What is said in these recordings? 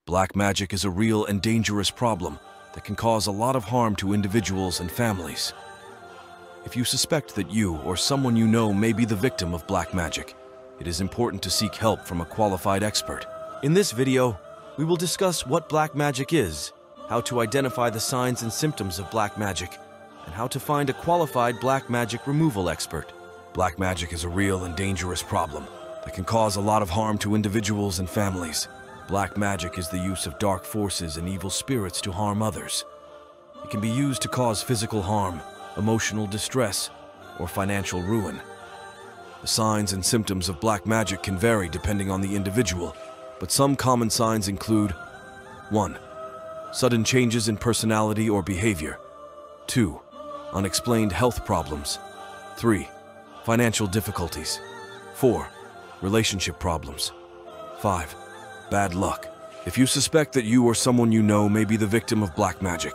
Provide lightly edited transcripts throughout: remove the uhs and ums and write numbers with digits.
Black magic is a real and dangerous problem that can cause a lot of harm to individuals and families. If you suspect that you or someone you know may be the victim of black magic, it is important to seek help from a qualified expert. In this video, we will discuss what black magic is, how to identify the signs and symptoms of black magic, and how to find a qualified black magic removal expert. Black magic is a real and dangerous problem that can cause a lot of harm to individuals and families. Black magic is the use of dark forces and evil spirits to harm others. It can be used to cause physical harm, emotional distress, or financial ruin. The signs and symptoms of black magic can vary depending on the individual, but some common signs include 1. Sudden changes in personality or behavior. 2. Unexplained health problems. 3. Financial difficulties. 4. Relationship problems. 5. Bad luck. If you suspect that you or someone you know may be the victim of black magic,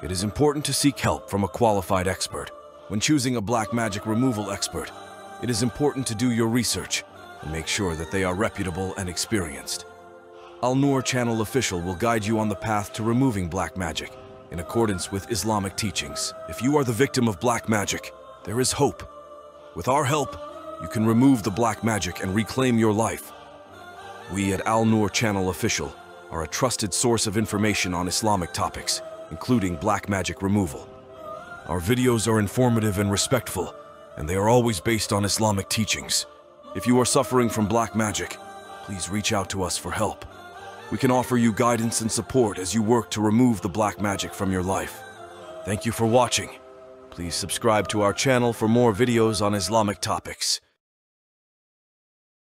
it is important to seek help from a qualified expert. When choosing a black magic removal expert, it is important to do your research and make sure that they are reputable and experienced. Noor Channel official will guide you on the path to removing black magic in accordance with Islamic teachings. If you are the victim of black magic, there is hope. With our help, you can remove the black magic and reclaim your life. We at Noor Channel official are a trusted source of information on Islamic topics, including black magic removal. Our videos are informative and respectful, and they are always based on Islamic teachings. If you are suffering from black magic, please reach out to us for help. We can offer you guidance and support as you work to remove the black magic from your life. Thank you for watching. Please subscribe to our channel for more videos on Islamic topics.